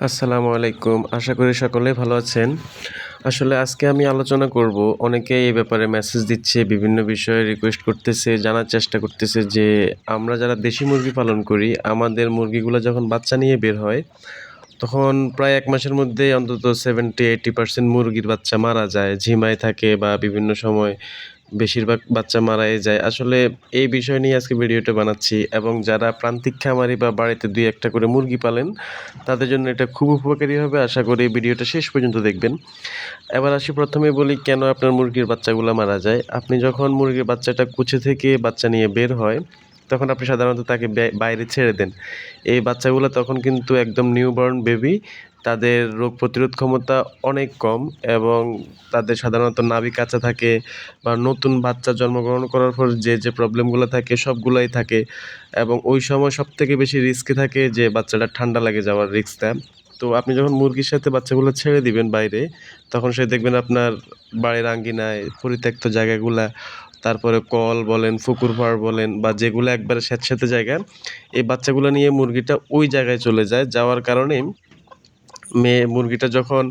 আসসালামু আলাইকুম। আশা করি সকলেই ভালো আছেন। আসলে আজকে আমি আলোচনা করব, অনেকেই এই ব্যাপারে মেসেজ দিচ্ছে, বিভিন্ন বিষয়ে রিকোয়েস্ট করতেছে, জানার চেষ্টা করতেছে যে আমরা যারা দেশি মুরগি পালন করি, আমাদের মুরগিগুলো যখন বাচ্চা নিয়ে বের হয়, তখন প্রায় ১ মাসের মধ্যেই অন্তত 70-80% মুরগির বাচ্চা মারা যায়। ঝিমায় থাকে বা বিভিন্ন সময় বেশিরভাগ বাচ্চা মারাই যায়। আসলে এই বিষয় নিয়ে আজকে ভিডিওটা বানাচ্ছি, এবং যারা প্রান্তিক খামারি বা বাড়িতে ২-১ টা করে মুরগি পালেন, তাদের জন্য এটা খুব উপকারী হবে। আশা করি এই ভিডিওটা শেষ পর্যন্ত দেখবেন। এবার আসি, প্রথমেই বলি কেন আপনার মুরগির বাচ্চাগুলা মারা যায়। আপনি যখন মুরগির বাচ্চাটা কুচে থেকে বাচ্চা নিয়ে বের হয়, তখন আপনি সাধারণত তাকে বাইরে ছেড়ে দেন। এই বাচ্চাগুলা তখন কিন্তু একদম নিউবর্ন বেবি। তাদের রোগ প্রতিরোধ ক্ষমতা অনেক কম, এবং তাদের সাধারণত নাভি কাঁচা থাকে, বা নতুন বাচ্চা জন্মগ্রহণ করার পর যে প্রবলেমগুলো থাকে সবগুলাই থাকে। এবং ওই সময় সবথেকে বেশি রিস্কে থাকে যে বাচ্চাটা ঠান্ডা লেগে যাওয়ার রিস্কটা। তো আপনি যখন মুরগির সাথে বাচ্চাগুলো ছেড়ে দিবেন বাইরে, তখন সে দেখবেন আপনার বাড়ির আঙ্গিনায় পরিত্যক্ত জায়গাগুলা, তারপরে কল বলেন, পুকুর পাড় বলেন, বা যেগুলো একবারে স্যাঁতসেঁতে জায়গা, এই বাচ্চাগুলো নিয়ে মুরগিটা ওই জায়গায় চলে যায়। যাওয়ার কারণে মুরগিটা যখন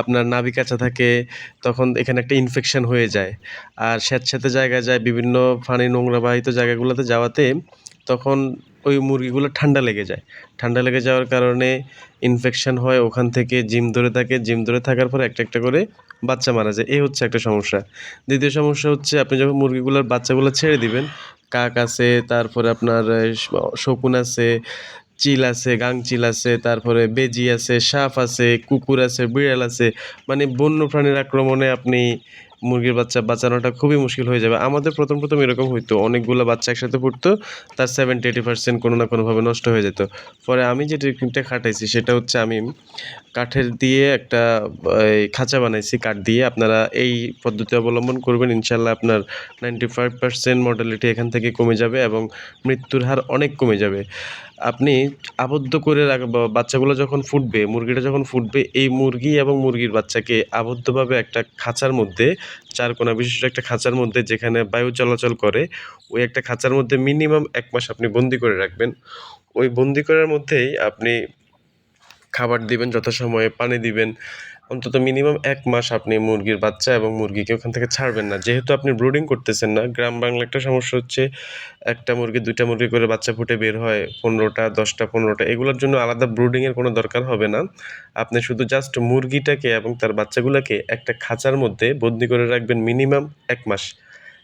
আপনার নাভি কাঁচা থাকে, তখন এখানে একটা ইনফেকশন হয়ে যায়। আর স্যাঁতসেঁতে জায়গায় যায়, বিভিন্ন পানি নোংরাবাহিত জায়গাগুলোতে যাওয়াতে তখন ওই মুরগিগুলো ঠান্ডা লেগে যায়। ঠান্ডা লেগে যাওয়ার কারণে ইনফেকশন হয়, ওখান থেকে জিম ধরে থাকে। জিম ধরে থাকার পর একটা একটা করে বাচ্চা মারা যায়। এই হচ্ছে একটা সমস্যা। দ্বিতীয় সমস্যা হচ্ছে, আপনি যখন মুরগিগুলোর বাচ্চাগুলো ছেড়ে দিবেন, কাক আছে, তারপরে আপনার শকুন আছে, চিল আছে, গাংচিল আছে, তারপরে বেজি আছে, সাপ আছে, কুকুর আছে, বিড়াল আছে। মানে বন্য প্রাণীর আক্রমণে আপনি মুরগির বাচ্চা বাঁচানোটা খুবই মুশকিল হয়ে যাবে। আমাদের প্রথম এরকম হইতো। অনেকগুলো বাচ্চা একসাথে ফুটতো, তার 70-80% কোনো না কোনোভাবে নষ্ট হয়ে যেত। পরে আমি যে টেকনিকটা খাটাইছি সেটা হচ্ছে, আমি কাঠের দিয়ে একটা এই খাঁচা বানাইছি কাঠ দিয়ে। আপনারা এই পদ্ধতি অবলম্বন করবেন, ইনশাআল্লাহ আপনার 95% মর্টালিটি এখান থেকে কমে যাবে, এবং মৃত্যুর হার অনেক কমে যাবে। আপনি আবদ্ধ করে বাচ্চাগুলো যখন ফুটবে, মুরগিটা যখন ফুটবে, এই মুরগি এবং মুরগির বাচ্চাকে আবদ্ধভাবে একটা খাঁচার মধ্যে, ৪ কোণা বিশিষ্ট একটা খাঁচার মধ্যে, যেখানে বায়ু চলাচল করে, ওই একটা খাঁচার মধ্যে মিনিমাম ১ মাস আপনি বন্দি করে রাখবেন। ওই বন্দি করার মধ্যেই আপনি খাবার দিবেন, যথাসময়ে পানি দিবেন। অন্তত মিনিমাম ১ মাস আপনি মুরগির বাচ্চা এবং মুরগিকে ওখান থেকে ছাড়বেন না। যেহেতু আপনি ব্রুডিং করতেছেন না, গ্রাম বাংলায় একটা সমস্যা হচ্ছে, একটা মুরগি ২টা মুরগি করে বাচ্চা ফুটে বের হয় ১৫টা, ১০টা, ১৫টা। এগুলোর জন্য আলাদা ব্রুডিংয়ের কোনো দরকার হবে না। আপনি শুধু জাস্ট মুরগিটাকে এবং তার বাচ্চাগুলাকে একটা খাঁচার মধ্যে বন্দি করে রাখবেন মিনিমাম ১ মাস।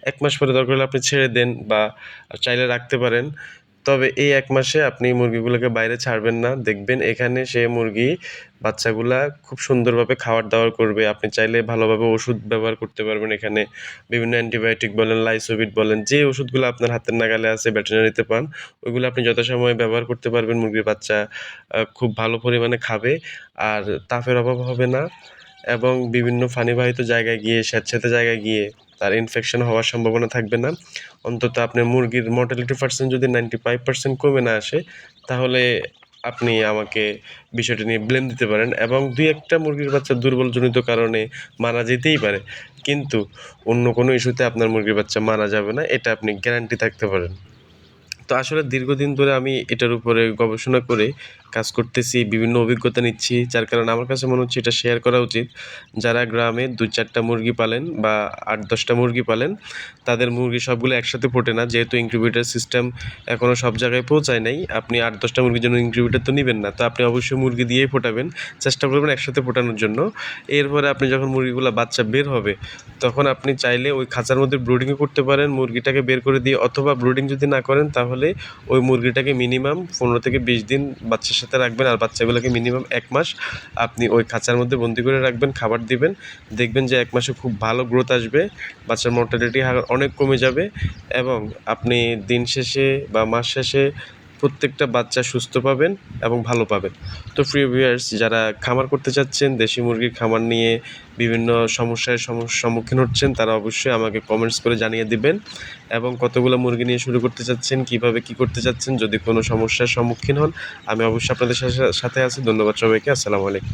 ১ মাস পরে দরকার হলে আপনি ছেড়ে দেন, বা চাইলে রাখতে পারেন। তবে এই ১ মাসে আপনি মুরগিগুলোকে বাইরে ছাড়বেন না। দেখবেন এখানে সে মুরগি বাচ্চাগুলা খুব সুন্দরভাবে খাবার-দাবার করবে। আপনি চাইলে ভালোভাবে ওষুধ ব্যবহার করতে পারবেন এখানে। বিভিন্ন অ্যান্টিবায়োটিক বলেন, লাইসোভিট বলেন, যে ওষুধগুলো আপনার হাতের নাগালে আছে, ভেটেরিনারিতে পান, ওইগুলো আপনি যথাসময়ে ব্যবহার করতে পারবেন। মুরগির বাচ্চা খুব ভালো পরিমাণে খাবে, আর তাপের অভাব হবে না, এবং বিভিন্ন পানিবাহিত জায়গায় গিয়ে, স্যাঁতসেঁতে জায়গায় গিয়ে তার ইনফেকশন হওয়ার সম্ভাবনা থাকবে না। অন্তত আপনার মুরগির মর্টালিটি পার্সেন্ট যদি 95% কমে না আসে, তাহলে আপনি আমাকে বিষয়টা নিয়ে ব্লেম দিতে পারেন। এবং ২-১ টা মুরগির বাচ্চা দুর্বলজনিত কারণে মারা যেতেই পারে, কিন্তু অন্য কোনো ইস্যুতে আপনার মুরগির বাচ্চা মারা যাবে না, এটা আপনি গ্যারান্টি থাকতে পারেন। তো আসলে দীর্ঘদিন ধরে আমি এটার উপরে গবেষণা করে কাজ করতেছি, বিভিন্ন অভিজ্ঞতা নিচ্ছি, যার কারণে আমার কাছে মনে হচ্ছে এটা শেয়ার করা উচিত। যারা গ্রামে ২-৪টা মুরগি পালেন বা ৮-১০টা মুরগি পালেন, তাদের মুরগি সবগুলো একসাথে ফোটে না, যেহেতু ইনকিউবেটর সিস্টেম এখনও সব জায়গায় পৌঁছায় নাই। আপনি ৮-১০টা মুরগির জন্য ইনকিউবেটর তো নিবেন না, তো আপনি অবশ্যই মুরগি দিয়েই ফোটাবেন, চেষ্টা করবেন একসাথে ফোটানোর জন্য। এরপরে আপনি যখন মুরগিগুলো বাচ্চা বের হবে, তখন আপনি চাইলে ওই খাঁচার মধ্যে ব্রুডিংও করতে পারেন মুরগিটাকে বের করে দিয়ে, অথবা ব্রুডিং যদি না করেন, তাহলে ওই মুরগিটাকে মিনিমাম ১৫ থেকে ২০ দিন বাচ্চার সাথে রাখবেন, আর বাচ্চাগুলোকে মিনিমাম ১ মাস আপনি ওই খাঁচার মধ্যে বন্দি করে রাখবেন, খাবার দিবেন। দেখবেন যে ১ মাসে খুব ভালো গ্রোথ আসবে, বাচ্চার মর্টালিটি হার অনেক কমে যাবে, এবং আপনি দিন শেষে বা মাস শেষে প্রত্যেকটা বাচ্চা সুস্থ পাবেন এবং ভালো পাবেন। তো প্রিয় ভিউয়ার্স, যারা খামার করতে চাচ্ছেন, দেশি মুরগির খামার নিয়ে বিভিন্ন সমস্যার সম্মুখীন হচ্ছেন, তারা অবশ্যই আমাকে কমেন্টস করে জানিয়ে দিবেন, এবং কতগুলো মুরগি নিয়ে শুরু করতে চাচ্ছেন, কীভাবে কী করতে চাচ্ছেন, যদি কোনো সমস্যার সম্মুখীন হন, আমি অবশ্যই আপনাদের সাথে আছি। ধন্যবাদ সবাইকে। আসসালামু আলাইকুম।